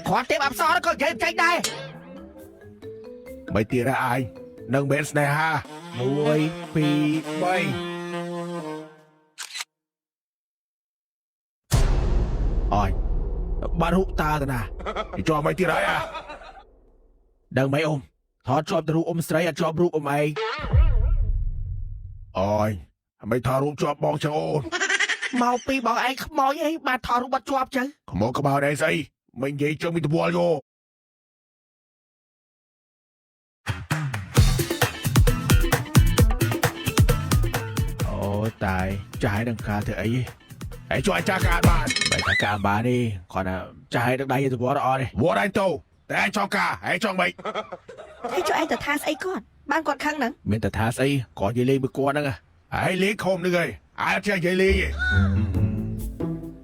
ถอดเทปอับซ้อนแล้วก็เย็บใจได้ไม่ตีระอายนังเบสเนฮะมวยปีใบอ้อยบ้านหุบตากันนะจอไม่ตีไรอ่ะดังไม่อมถอดชอบรูปอมสไตร์ชอบรูปอมไออ้อยไม่ถอดรูปชอบบองเชโอนเมาปีบอกไอ้ขโมยไอ้มาถอดรูปบัตรชอบจังขโมยกระเป๋าได้สิไม่ยี่จะมีตัวโยโอ้ตายจะให้ดังคาเถอะไอ้ช่วยจากการบ้านไปจากการบ้านนี่ขอนะจะให้ดังใดตัวบัวรอเลยบัวได้โตแต่ไอ้ช่องกาไอ้ช่องไม่ไอ้cho anh tờ tha ấy con ban con khăn nắng เมนแต่ท้าสิก่อนยี่ลีมือกวนนั่งอะไอ้ลีคมนึงเลยไอ้เจ้ายี่ลี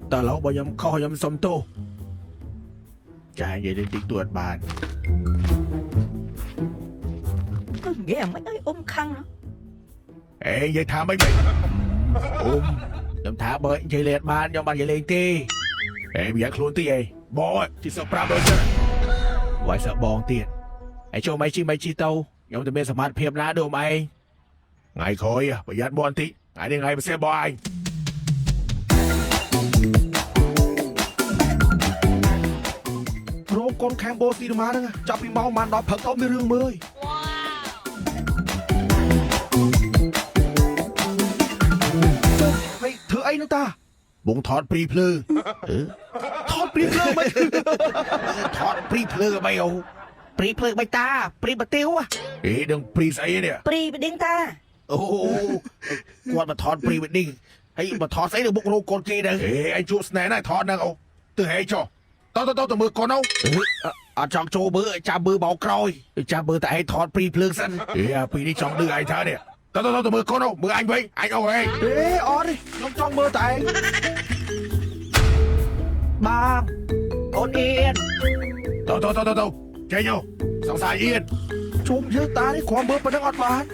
แต่เราบ่ยำข้อยำสมโตจะให้ยี่ลีติ๊กตัวบาน nghe mấy ơi ôm khăn đó เอ้ยยายท้าไม่เป็นยำท้าเบยยี่ลีบานยำบานยี่ลีตีเอ้ยอยากคลุนตีบอยที่สปราบเลยจ้ะไว้สะบองเตียนไอ้โชว์ไม่ชีเต้ายำจะเป็นสมาร์ทเพียบนะดูไหมไงคอยอะประหยัดบอลติไงได้ไงไปเสียบอยโรงกลแข่งโบสีมานะจับปีเมามันดอกผักต้มไม่เรื่องมือเฮ้ยเธอไอ้นังตาบงถอดปรีเพลือถอดปรีเพลือไม่ถอดปรีเพลือไม่เอาปรีเพลือไม่ตาปรีบะเตียวอะดังปรีใส่เนี่ย pri bị đinh ta โอ้กวนมาถอดปรีเวดดิ้งให้มาถอดใส่เดือบุกโรงกลจีนะไอ้ชูสแนนน่ะถอดนะเอาตื่นให้จ่อตัวมือก่อนเอาจองโจมือจับมือเบากรอยจับมือแต่ให้ถอดปรีเพลิงสั้นปีนี้จองดื้อไอ้เธอเนี่ยตัวมือก่อนเอามืออันไว้ไอ้เอาไว้อ๋อดิน้องจองมือแต่บางโอนเอียนตัวเจียวสองสายเอียนชุ่มเยอะตาที่ความเบื่อเป็นนักอดบาน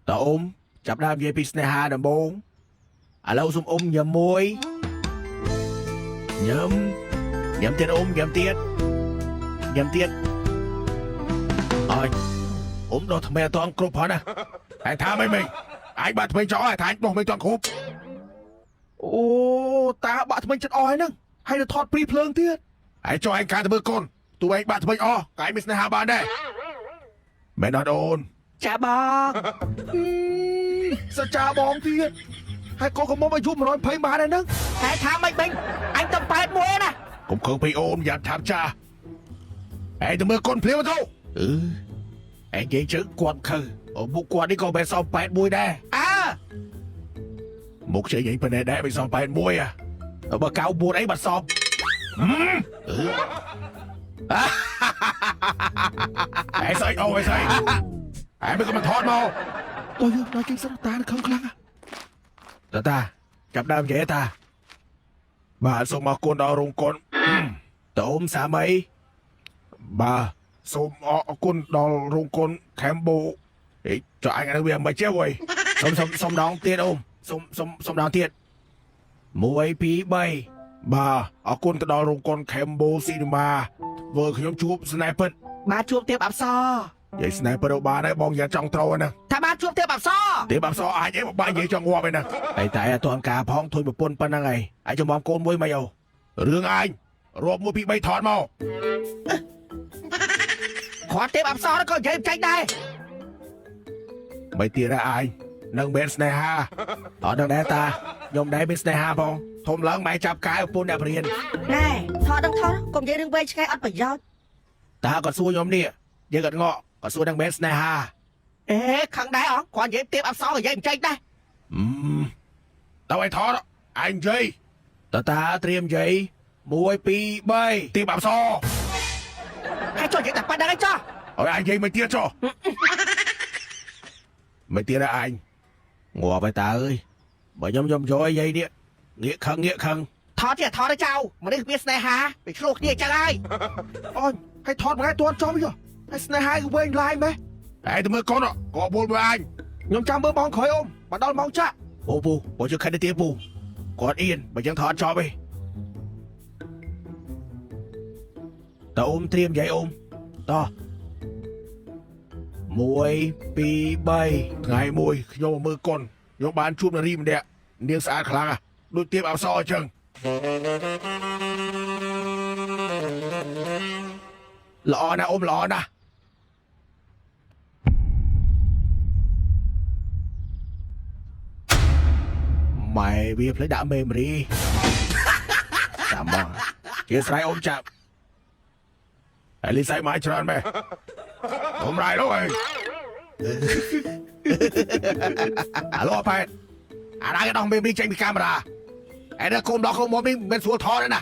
ตาจับดามเยปิสเนฮาดัมบงเราซุ่มยำมวยยำเตียนยำเตียนอ้อยโดนทำไมตัวอังกฤษพอนะไอ้ท้าไม่ไอ้บัตรไม่จ่อไอ้ท้าบอกไม่จ่อคุบโอ้ตาบัตรไม่จัดอ้อยนั่งให้เราถอดปรีเพลิงเตียนไอ้จ่อไอ้การตะมือก้นตัวไอ้บัตรไม่อ้อไก่มิสเนฮาบานได้ไม่นอนโอนจ่าบองสจ่าบองเทียนให้กองขโมยมายุ่มร้อนไพ่มาได้นึงไอ้ทำไม่เป็นไอ้ต้องไปมวยนะผมเคยไปโอนอย่าถามจ่าไอ้ตัวมือก้นเพลียวมาเท่าไอ้เก่งจึงกวนคือบุกกวนนี่ก็ไปซ้อม8 มวยได้มุกเฉยยิงไปได้ไปซ้อม8 มวยอ่ะมาเกาบูดไอ้บัดซ้อมไอ้ใส่เอาไอ้ใส่ไอ้ไม่ก็มาทอดเมาตัวยืมนายกินสตาร์ครั้งอ่ะตาจับดามเจตาบาส่งมาโกนเอาลงกลต้มสามัยบาส่งเอากุนดอลลงกลแคมโบจะไอ้กันเวียงไปเจ้าเว้ยสมดองเตียนสมดองเตียนมวยปีใบบาเอากุนดอลลงกลแคมโบซีมาเวอร์ขยมจูบสไนเปอร์มาจูบเทียบอับซอยัยสไนเปอร์บาได้บองอย่าจ้องโตนะถ้ามาจูบเทียบอับซอเทียบอับซอไอ้ยัยบอกบ้านยัยจ้องวัวไปนะไอ้แต่ตัวอังกาพ้องทุยมาปนปันยังไงไอ้จะมองโกนมวยไม่เอาเรื่องไอ้รวมมวยพี่ไม่ถอนมาขอเทียบอับซอแล้วก็ยัยใจได้ไม่ตีระไอ้นังเบสเนฮาต่อดังแดตายมได้เบสเนฮาพองทมหลังไม่จับกายปูนแบบเรียน này thọ đăng thọ cùng dây đừng bay cái ăn phải giao ตาก็สู้ยมเนี่ยยังกัดเงาะก็สู้ดังเบสเนฮาขังได้อ๋อความยัยเทียบอับซอกับยัยใจได้tao ai thọ đó anh dây ta tiêm dây mùi pi bay tiêm bạp so hay cho vậy đặt ban đang cho ôi anh dây mày tia cho mày tia ra anh ngồi bài ta ơi bởi nhom rồi dây đi nghĩa khăn thọ thì thọ đấy cháu mà đây biết này hả bị luộc đi cha ai ôi hay thọ một cái tuần cho bây giờ hay này hai cái bên lại mày để tụi mày con đó có buồn với anh nhom trăm bữa bóng khỏi ôm mà đau mong cha โอ้ปูบอกจะใครได้เตี้ยปูกอดเอียนไปยังถอนจอไป តើអ៊ំត្រៀមយាយអ៊ំតោះ1 2 3ថ្ងៃមួយខ្ញុំមើលកុនខ្ញុំបានជួបនារីម្នាក់នាងស្អាតខ្លាំងដូចទៀបអប្សរអញ្ចឹងល្អណាស់អ៊ំល្អណាស់ម៉ែវាផ្លេចដាក់មេមរីតាមមកជាស្រ័យអ៊ំចាប់អលីសៃមកច្រើនម៉ែអ៊ំរ៉ៃលោកអើយអាឡូប៉ែតអារ៉ាក៏ដោះមេមរីចេញពីកាមេរ៉ាឯនេះគុំដល់គុំមកនេះមិនស្រួលថតទេណា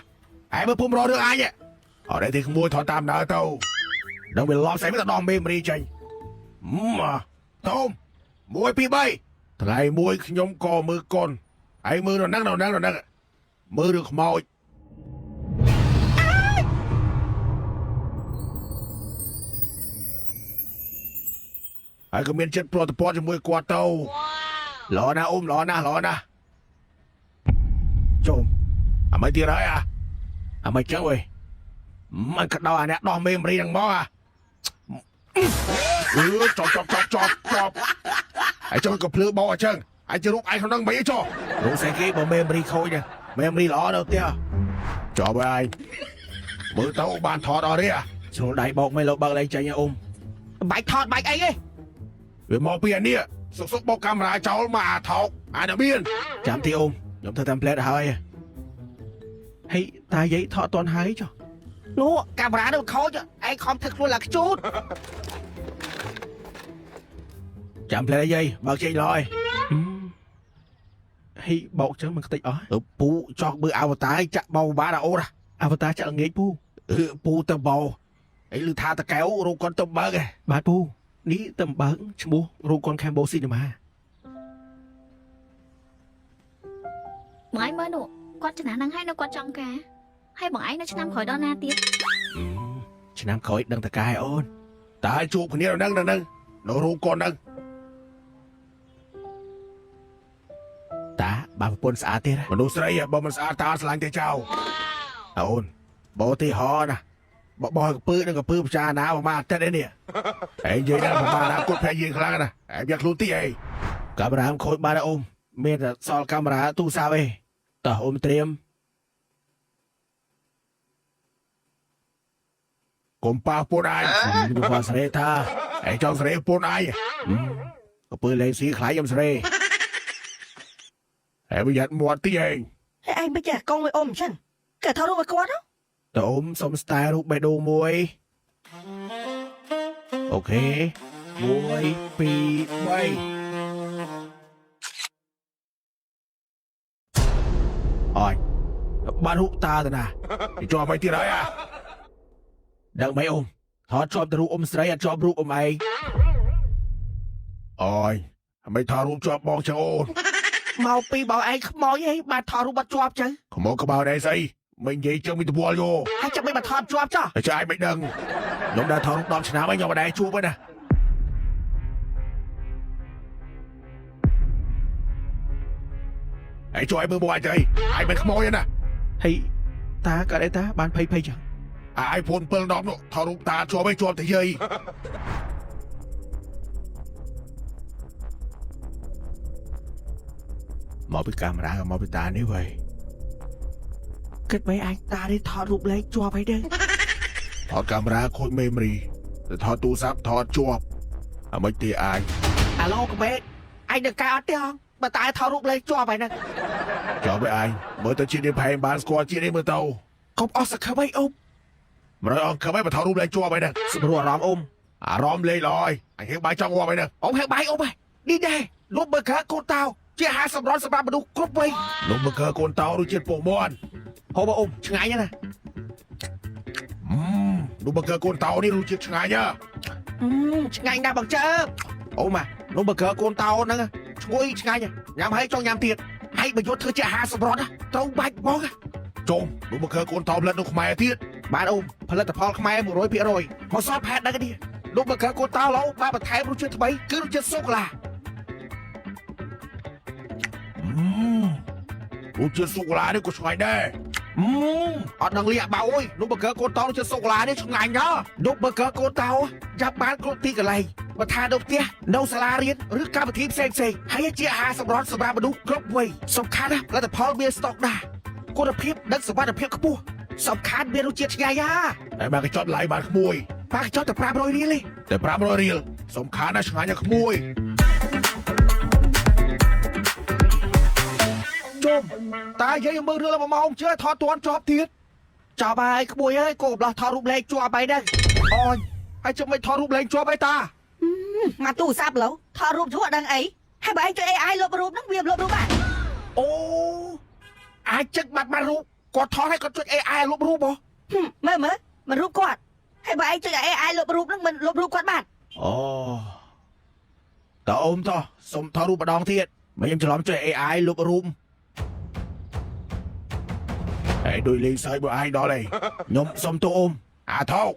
ឯមើលពុំរករឿងអញអត់ទេក្មួយថតតាមដើរទៅដល់វាឡប់ស្អីទៅដោះមេមរីចេញតោម1 2 3ថ្ងៃមួយខ្ញុំក៏មើលកុនឯមើលនៅហ្នឹងមើលរឿងខ្មោចហើយក៏មានចិត្តប្រតិព័ទ្ធជាមួយគាត់ទៅល្អណាស់អ៊ំល្អណាស់ជុំអាមិនទៀតហើយអាមិនចឹងអើយមិនក៏ដល់អាអ្នកដោះមេមរីហ្នឹងមកចប់ហើយចុះក៏ភ្លឺបោអញ្ចឹងអាចជារូបឯងក្នុងហ្នឹងមិនអីចុះរូបស្អីគេបើមេមរីខូចណាមេមរីល្អនៅផ្ទះចប់ហើយមើលទៅបានថតអស់ទេស្រួលដៃបោកមិនលោកបើកឡើងចេញអ៊ំបាច់ថតបាច់អីទេវាមកពីអានេះសុកបោកកាមេរ៉ាចោលមកអាថោកអាអ្នកមានចាំទីអ៊ំខ្ញុំធ្វើតាមផ្លែតហើយហេតាយាយថតតន់ហើយចុះនោះកាមេរ៉ានោះខូចឯងខំធ្វើខ្លួនឡើងខ្ជូតចាំផ្លែយាយបើកចេញឡើយហេបោកចឹងមិនខ្ទេចអស់ពូចោះមើលអវតារចាក់បោបានអូនអវតារចាក់ងាយពូទៅបោឯងឮថាតកែវរោគកូនទៅបើកបាទពូនេះតំបើកឈ្មោះរោគកូនខេមបូស៊ីនីម៉ាបងឯងមើលនោះគាត់ចំណាស់ហ្នឹងហើយនៅគាត់ចង់ការហើយបងឯងនៅឆ្នាំក្រោយដល់ណាទៀតឆ្នាំក្រោយដឹងតកែអូនតើជួបគ្នានៅហ្នឹងនៅរោគកូនហ្នឹងតាបើប្រពន្ធស្អាតទៀតមនុស្សស្រីបើមិនស្អាតតាស្រឡាញ់ទេចៅអូនបោទីហោណាបោកពើនឹងកពើពិចារណាមកអាទិត្យនេះឯងនិយាយដល់ប្រហែលណាគាត់ភ័យយើងខ្លាំងណាឯងយកខ្លួនទីអីកាមេរ៉ាខូចបានអ៊ំមានតែសល់កាមេរ៉ាទូរស័ព្ទឯងតោះអ៊ំត្រៀមកុំប៉ះពូនឯងខ្ញុំស្រីថាឯងចង់ស្រីពូនឯងកពើលេងស៊ីខ្លាយខ្ញុំស្រីឯងប្រយ័ត្នមាត់ទីឯងហើយឯងមិនចេះកងឲ្យអ៊ំអញ្ចឹងគេថតរូបឲ្យគាត់ហ៎តើអ៊ំសុំស្ទាយរូបបេះដូងមួយអូខេ1 2 3អញបានរូបតាទៅណាជាប់ឲ្យទៀតហើយដឹងមិនអ៊ំថតជាប់ទៅរូបអ៊ំស្រីអត់ជាប់រូបអ៊ំឯងអញមិនថតរូបជាប់បងចឹងអូនមកពីបងឯងខ្មោចអីបានថតរូបបាត់ជាប់ចឹងខ្មោចក្បាលឯងស្អីមិននិយាយចឹងមានទវល់យោហើយចាំមិនបាត់ថតជាប់ចុះតែចាយមិនដឹងខ្ញុំដើរថតរូប10ឆ្នាំហើយខ្ញុំមិនដែរជួបទេណាឯងជួយមើលមកអញទៅឯងមិនខ្មោចទេណាហើយតាក៏ដែរតាបានភ័យចឹងឯងភូន7ដងនោះថតរូបតាជាប់ឯងជាប់ទៅយាយមកពីកាមេរ៉ាមកពីតានេះវិញគិតបីអាចតានេះថតរូបលេខជាប់ហើយទេថតកាមេរ៉ាខូចមេមរីទៅថតទូរស័ព្ទថតជាប់អាមិនទីអាចអាឡូកបេតឯងនឹងកែអត់ទេហ៎បើតាថតរូបលេខជាប់ហើយហ្នឹងជាប់ហើយឯងមើលទៅជានេះផែនបានស្គាល់ជានេះមើលទៅកុំអស់សង្ឃឹមអីអ៊ំមិនអស់ខឹមអីបើថតរូបលេខជាប់ហើយហ្នឹងសម្រួលអារម្មណ៍អ៊ំអារម្មណ៍លេខល្អហើយអញហេបាយចង់ងាប់ហើយហ្នឹងអ៊ំហេបាយអ៊ំហើយនេះដែរលុបបើកកូនតោជាអាហារសម្រន់សម្រាប់មនុស្សគ្រប់វ័យលុបបើកកូនតោរសជាតិពងមាន់ហូបអ៊ំឆ្ងាញ់ណាលុបបើកកូនតោនេះរសជាតិឆ្ងាញ់ឆ្ងាញ់ណាស់បងចើអ៊ំលុបបើកកូនតោហ្នឹងឈ្ងុយឆ្ងាញ់ញ៉ាំហើយចង់ញ៉ាំទៀតហើយបើយកធ្វើជាអាហារសម្រន់ត្រូវបាច់បងចុំលុបបើកកូនតោផលិតនៅខ្មែរទៀតបាទអ៊ំផលិតផលខ្មែរ 100% មកសល់ផែនដឹងនេះលុបបើកកូនតោឡូបានបន្ថែមរសជាតិថ្មីគឺរសជាតិសូកូឡារសជាតិសូកូឡានេះក៏ឆ្ងាញ់ដែរ អត់ដឹងលៀកបៅអើយនោះបើកើកូនតោជិះសូកូឡានេះឆ្ងាញ់ណាស់នោះបើកើកូនតោចាប់បានគ្រប់ទីកន្លែងបើថានៅផ្ទះនៅសាលារៀនឬកម្មវិធីផ្សេងហើយជាអាហារសម្រន់សម្រាប់មនុស្សគ្រប់វ័យសំខាន់ណាស់ផលិតផលមានស្តុកដែរគុណភាពនិងសុវត្ថិភាពខ្ពស់សំខាន់មានរសជាតិឆ្ងាញ់ហើយបានកញ្ចប់ឡាយបានក្មួយបានកញ្ចប់តែ500រៀលទេតែ500រៀលសំខាន់ណាស់ឆ្ងាញ់ណាស់ក្មួយជុំតាយាយមើលរឿង1ម៉ោងជឿថតទាន់ជាប់ទៀតចាប់ហើយក្មួយអើយគោកម្លោះថតរូបលេងជាប់ហើយដែរអូយហើយជុំមិនថតរូបលេងជាប់ហើយតា មកទូរស័ព្ទឡូវថតរូបជួយដឹងអីហើយបើឯងជួយ AI លុបរូបហ្នឹងវាលុបរូបបាន អូអាចចឹកបាត់រូបគាត់ថតឲ្យគាត់ជួយ AI លុបរូបហ៎ មើលមិនរូបគាត់ហើយបើឯងជួយ AI លុបរូបហ្នឹងមិនលុបរូបគាត់បាន អូតើអ៊ំតោះសុំថតរូបម្ដងទៀតមកខ្ញុំច្រឡំជួយ AI លុបរូបហើយដូចលេងសើចបើឯងដល់ឯងខ្ញុំសុំទូអ៊ំអាថោក